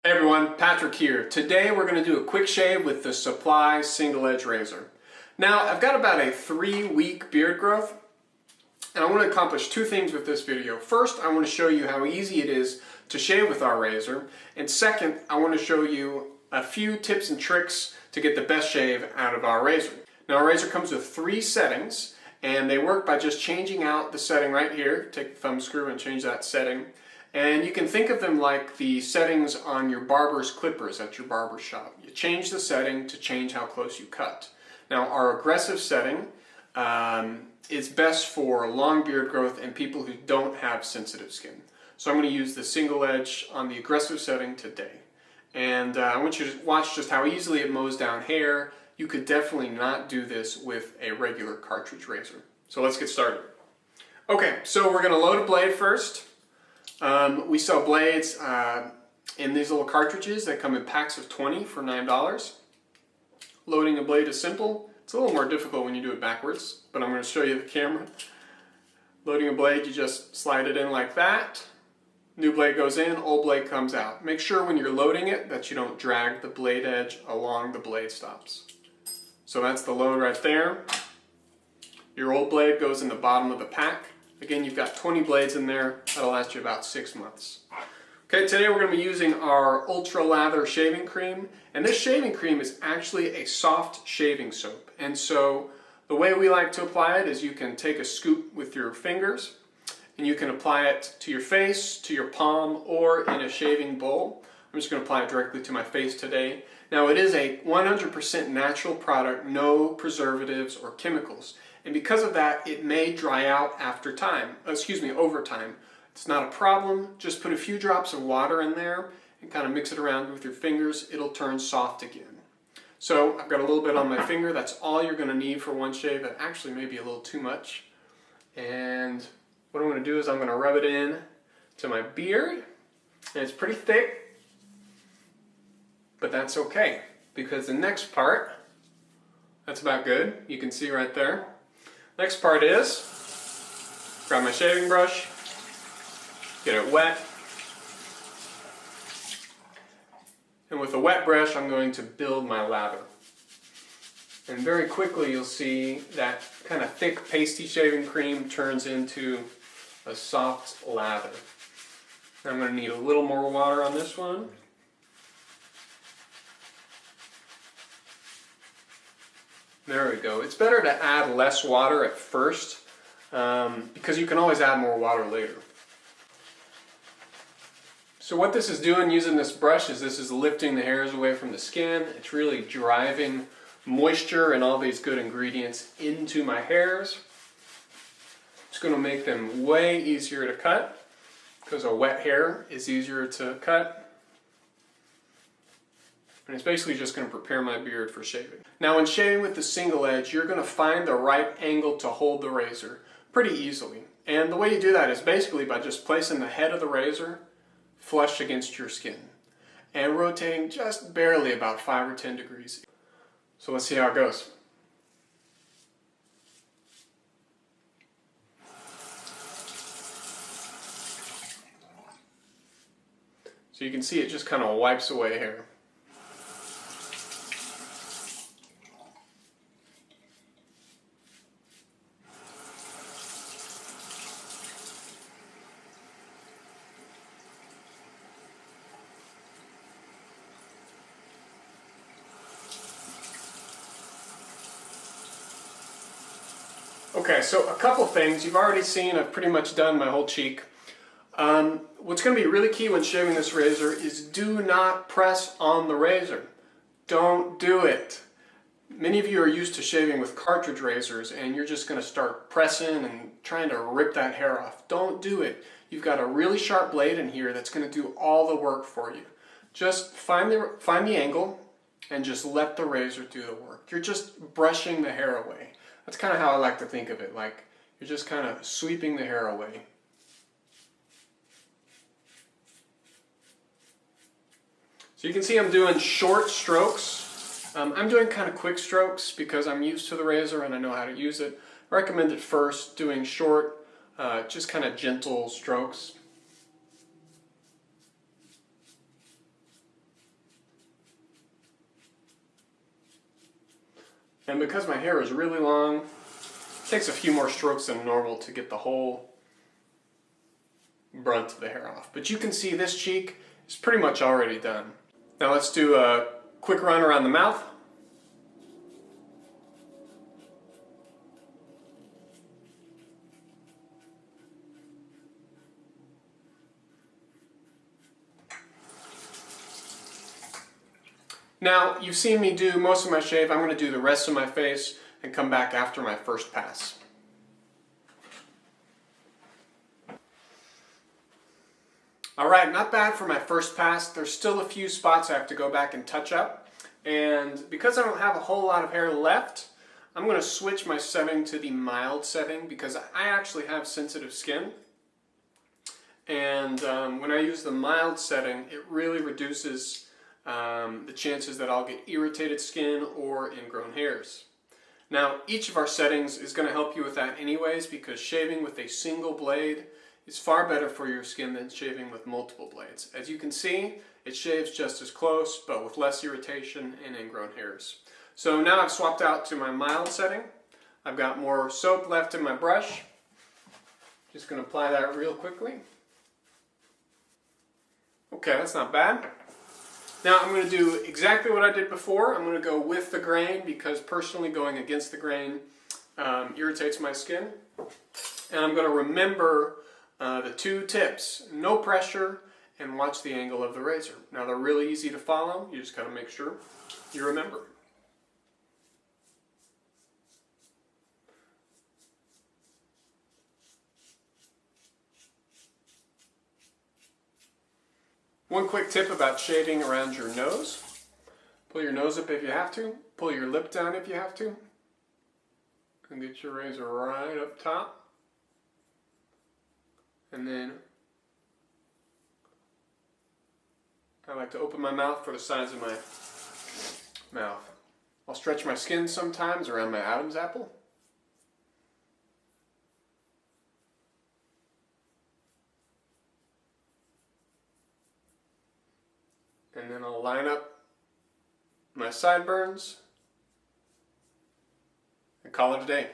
Hey everyone, Patrick here. Today we're going to do a quick shave with the SUPPLY single edge razor. Now I've got about a 3-week beard growth and I want to accomplish two things with this video. First, I want to show you how easy it is to shave with our razor, and second, I want to show you a few tips and tricks to get the best shave out of our razor. Now our razor comes with 3 settings and they work by just changing out the setting right here. Take the thumb screw and change that setting. And you can think of them like the settings on your barber's clippers at your barber shop. You change the setting to change how close you cut. Now our aggressive setting is best for long beard growth and people who don't have sensitive skin. So I'm going to use the single edge on the aggressive setting today. And I want you to watch just how easily it mows down hair. You could definitely not do this with a regular cartridge razor. So let's get started. Okay, so we're going to load a blade first. We sell blades in these little cartridges that come in packs of 20 for $9. Loading a blade is simple. It's a little more difficult when you do it backwards, but I'm going to show you the camera. Loading a blade, you just slide it in like that. New blade goes in, old blade comes out. Make sure when you're loading it that you don't drag the blade edge along the blade stops. So that's the load right there. Your old blade goes in the bottom of the pack. Again, you've got 20 blades in there. That'll last you about 6 months. Okay, today we're going to be using our Ultra Lather shaving cream. And this shaving cream is actually a soft shaving soap. And so the way we like to apply it is you can take a scoop with your fingers and you can apply it to your face, to your palm, or in a shaving bowl. I'm just going to apply it directly to my face today. Now it is a 100% natural product, no preservatives or chemicals. And because of that, it may dry out over time. It's not a problem. Just put a few drops of water in there and kind of mix it around with your fingers. It'll turn soft again. So I've got a little bit on my finger. That's all you're going to need for one shave. That actually may be a little too much. And what I'm going to do is I'm going to rub it in to my beard. And it's pretty thick, but that's okay because the next part, that's about good. You can see right there. Next part is, grab my shaving brush, get it wet, and with a wet brush I'm going to build my lather. And very quickly you'll see that kind of thick pasty shaving cream turns into a soft lather. I'm going to need a little more water on this one. There we go. It's better to add less water at first because you can always add more water later. So what this is doing using this brush is this is lifting the hairs away from the skin. It's really driving moisture and all these good ingredients into my hairs. It's going to make them way easier to cut because a wet hair is easier to cut. And it's basically just going to prepare my beard for shaving. Now when shaving with the single edge, you're going to find the right angle to hold the razor pretty easily. And the way you do that is basically by just placing the head of the razor flush against your skin and rotating just barely about 5 or 10 degrees. So let's see how it goes. So you can see it just kind of wipes away hair. Okay, so a couple things. You've already seen I've pretty much done my whole cheek. What's going to be really key when shaving this razor is do not press on the razor. Don't do it. Many of you are used to shaving with cartridge razors and you're just going to start pressing and trying to rip that hair off. Don't do it. You've got a really sharp blade in here that's going to do all the work for you. Just find the angle and just let the razor do the work. You're just brushing the hair away. That's kind of how I like to think of it, like you're just kind of sweeping the hair away. So you can see I'm doing short strokes. I'm doing kind of quick strokes because I'm used to the razor and I know how to use it. I recommend at first doing short, just kind of gentle strokes. And because my hair is really long, it takes a few more strokes than normal to get the whole brunt of the hair off. But you can see this cheek is pretty much already done. Now let's do a quick run around the mouth. Now, you've seen me do most of my shave. I'm going to do the rest of my face and come back after my first pass. Alright, not bad for my first pass. There's still a few spots I have to go back and touch up. And because I don't have a whole lot of hair left, I'm going to switch my setting to the mild setting because I actually have sensitive skin. And when I use the mild setting, it really reduces the chances that I'll get irritated skin or ingrown hairs. Now, each of our settings is going to help you with that anyways, because shaving with a single blade is far better for your skin than shaving with multiple blades. As you can see, it shaves just as close, but with less irritation and ingrown hairs. So now I've swapped out to my mild setting. I've got more soap left in my brush. Just going to apply that real quickly. Okay, that's not bad. Now I'm going to do exactly what I did before. I'm going to go with the grain because personally going against the grain irritates my skin. And I'm going to remember the two tips: no pressure and watch the angle of the razor. Now they're really easy to follow. You just got to make sure you remember. One quick tip about shaving around your nose. Pull your nose up if you have to. Pull your lip down if you have to. And get your razor right up top. And then I like to open my mouth for the size of my mouth. I'll stretch my skin sometimes around my Adam's apple. And then I'll line up my sideburns and call it a day.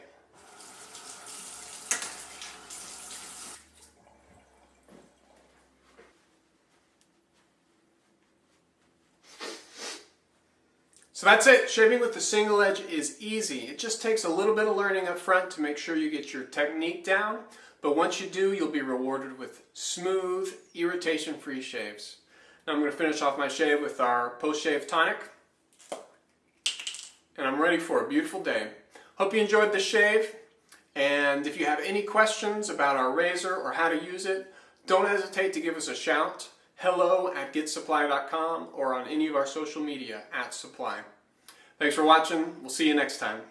So that's it. Shaving with the single edge is easy. It just takes a little bit of learning up front to make sure you get your technique down. But once you do, you'll be rewarded with smooth, irritation-free shaves. Now I'm going to finish off my shave with our post-shave tonic. And I'm ready for a beautiful day. Hope you enjoyed this shave. And if you have any questions about our razor or how to use it, don't hesitate to give us a shout. hello@getsupply.com or on any of our social media @supply. Thanks for watching. We'll see you next time.